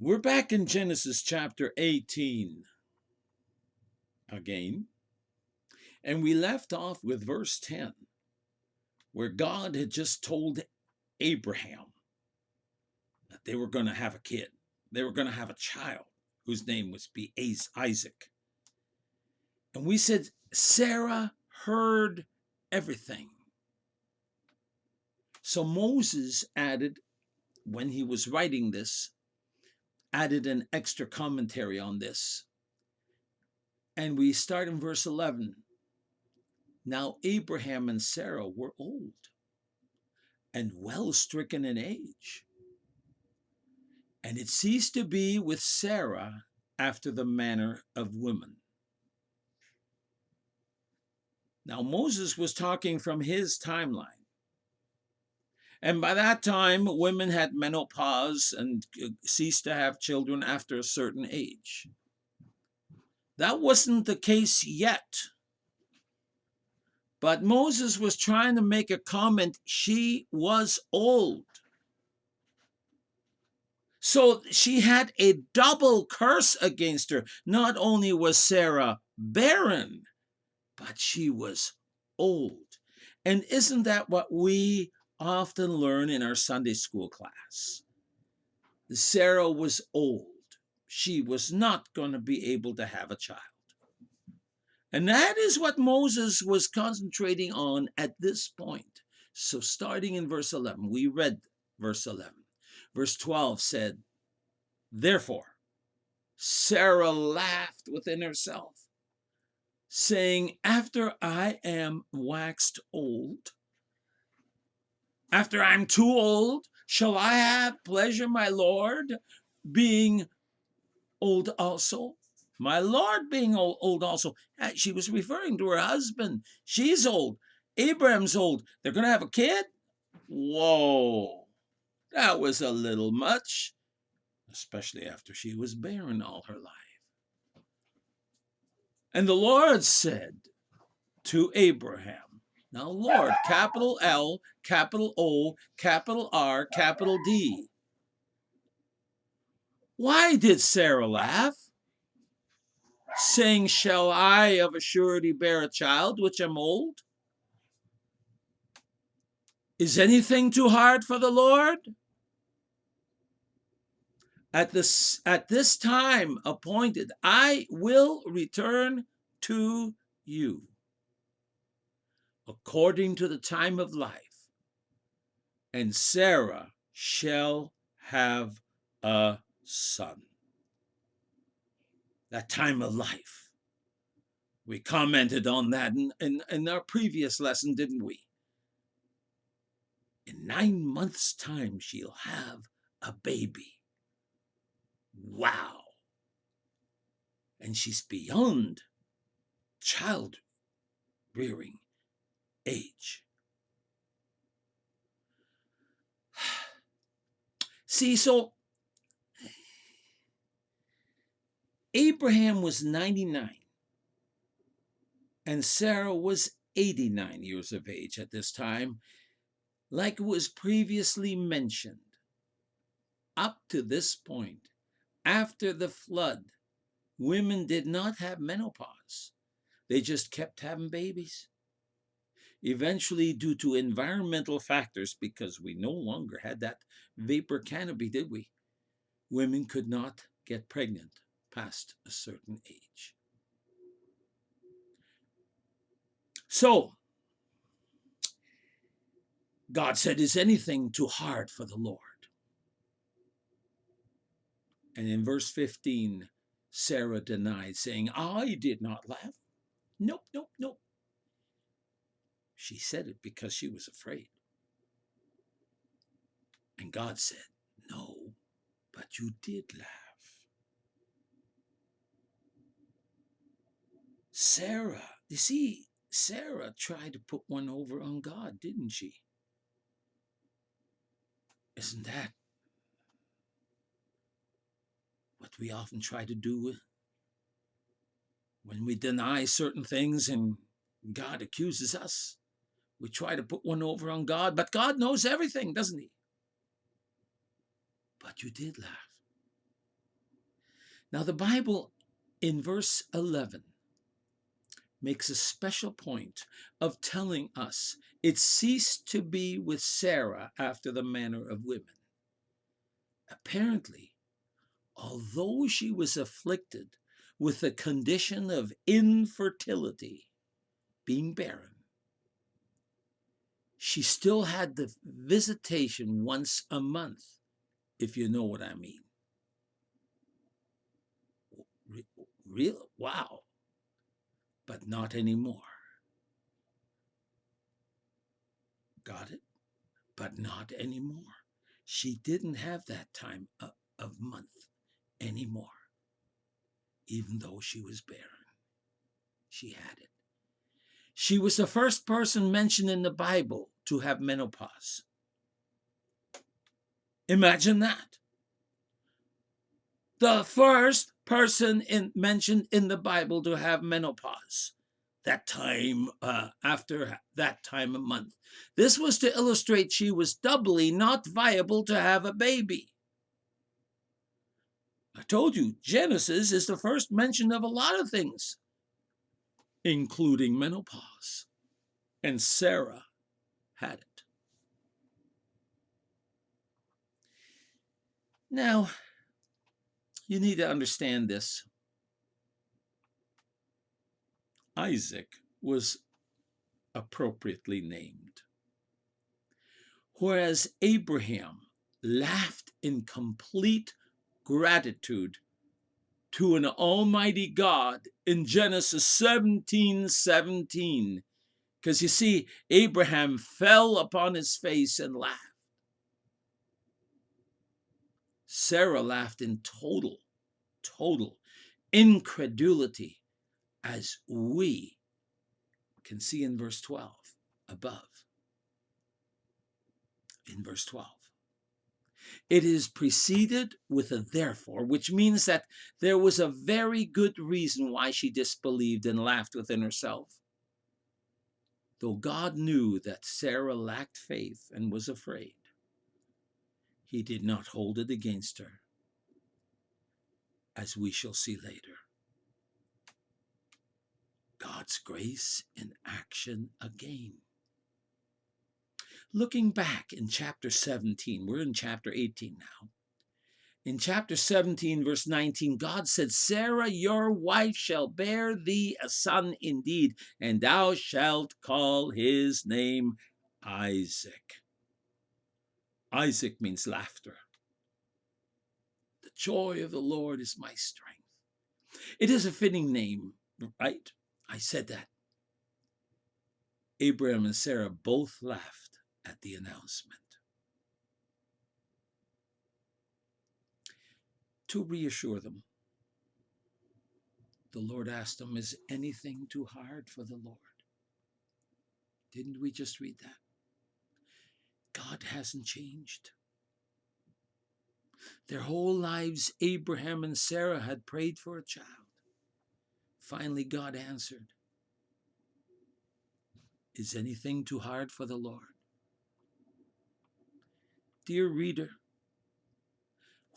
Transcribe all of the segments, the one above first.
We're back in Genesis chapter 18 again, and we left off with verse 10, where God had just told Abraham that they were going to have a kid. They were going to have a child whose name was be Isaac. And we said Sarah heard everything. So Moses added, when he was writing this, added an extra commentary on this. And we start in verse 11. Now Abraham and Sarah were old and well stricken in age, and it ceased to be with Sarah after the manner of women. Now Moses was talking from his timeline. And by that time, women had menopause and ceased to have children after a certain age. That wasn't the case yet. But Moses was trying to make a comment. She was old. So she had a double curse against her. Not only was Sarah barren, but she was old. And isn't that what we often learn in our Sunday school class? Sarah was old. She was not going to be able to have a child. And that is what Moses was concentrating on at this point. So starting in verse 11, we read verse 11. Verse 12 said, therefore, Sarah laughed within herself, saying, after I am waxed old, after I'm too old, shall I have pleasure, my Lord, being old also? My Lord being old also. She was referring to her husband. She's old. Abraham's old. They're going to have a kid? Whoa. That was a little much, especially after she was barren all her life. And the Lord said to Abraham, now Lord, capital L, capital O, capital R, capital D. Why did Sarah laugh, saying, shall I of a surety bear a child which am old? Is anything too hard for the Lord? At this time appointed, I will return to you according to the time of life, and Sarah shall have a son. That time of life. We commented on that in our previous lesson, didn't we? In 9 months' time, she'll have a baby. Wow. And she's beyond child rearing age. See, so Abraham was 99 and Sarah was 89 years of age at this time. Like it was previously mentioned, up to this point, after the flood, women did not have menopause. They just kept having babies. Eventually, due to environmental factors, because we no longer had that vapor canopy, did we? Women could not get pregnant past a certain age. So, God said, is anything too hard for the Lord? And in verse 15, Sarah denied, saying, I did not laugh. Nope, nope, nope. She said it because she was afraid. And God said, no, but you did laugh. Sarah, you see, Sarah tried to put one over on God, didn't she? Isn't that what we often try to do when we deny certain things and God accuses us? We try to put one over on God, but God knows everything, doesn't he? But you did laugh. Now, the Bible in verse 11 makes a special point of telling us it ceased to be with Sarah after the manner of women. Apparently, although she was afflicted with the condition of infertility, being barren, she still had the visitation once a month, if you know what I mean. Real? Wow. But not anymore. Got it? But not anymore. She didn't have that time of month anymore, even though she was barren. She had it. She was the first person mentioned in the Bible to have menopause. Imagine that. The first person mentioned in the Bible to have menopause. That time, after that time of month. This was to illustrate she was doubly not viable to have a baby. I told you, Genesis is the first mention of a lot of things, including menopause. And Sarah had it. Now, you need to understand this. Isaac was appropriately named, whereas Abraham laughed in complete gratitude to an almighty God in Genesis 17:17. Because you see, Abraham fell upon his face and laughed. Sarah laughed in total incredulity, as we can see in verse 12 above. In verse 12. It is preceded with a therefore, which means that there was a very good reason why she disbelieved and laughed within herself. Though God knew that Sarah lacked faith and was afraid, he did not hold it against her, as we shall see later. God's grace in action again. Looking back in chapter 17, we're in chapter 18 now. In chapter 17, verse 19, God said, Sarah, your wife, shall bear thee a son indeed, and thou shalt call his name Isaac. Isaac means laughter. The joy of the Lord is my strength. It is a fitting name, right? I said that. Abraham and Sarah both laughed at the announcement. To reassure them, the Lord asked them, is anything too hard for the Lord? Didn't we just read that? God hasn't changed. Their whole lives, Abraham and Sarah had prayed for a child. Finally, God answered. Is anything too hard for the Lord? Dear reader,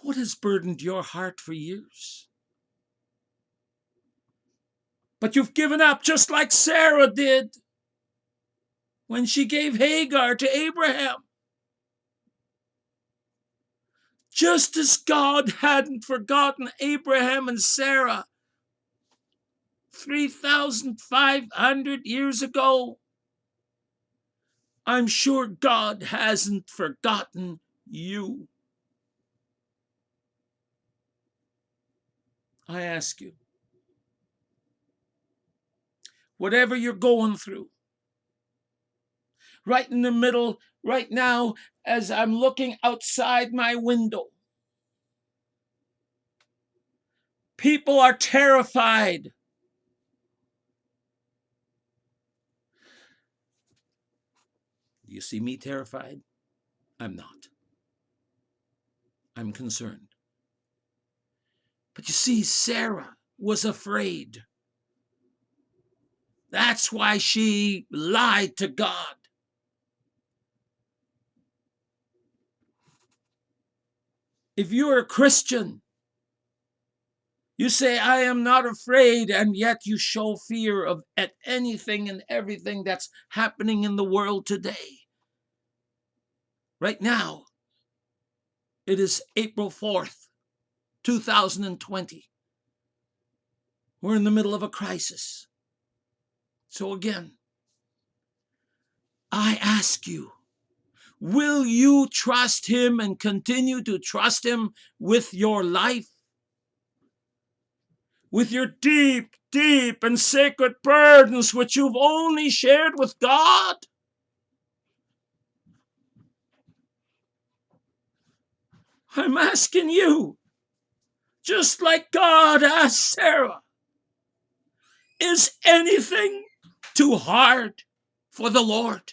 what has burdened your heart for years? But you've given up just like Sarah did when she gave Hagar to Abraham. Just as God hadn't forgotten Abraham and Sarah 3,500 years ago, I'm sure God hasn't forgotten you. I ask you, whatever you're going through, right in the middle, right now, as I'm looking outside my window, people are terrified. Do you see me terrified? I'm not. I'm concerned. But you see, Sarah was afraid. That's why she lied to God. If you're a Christian, You say, I am not afraid, and yet you show fear at anything and everything that's happening in the world today. Right now, it is April 4th, 2020. We're in the middle of a crisis. So again, I ask you, will you trust him and continue to trust him with your life? With your deep, deep and sacred burdens which you've only shared with God? I'm asking you, just like God asked Sarah, is anything too hard for the Lord?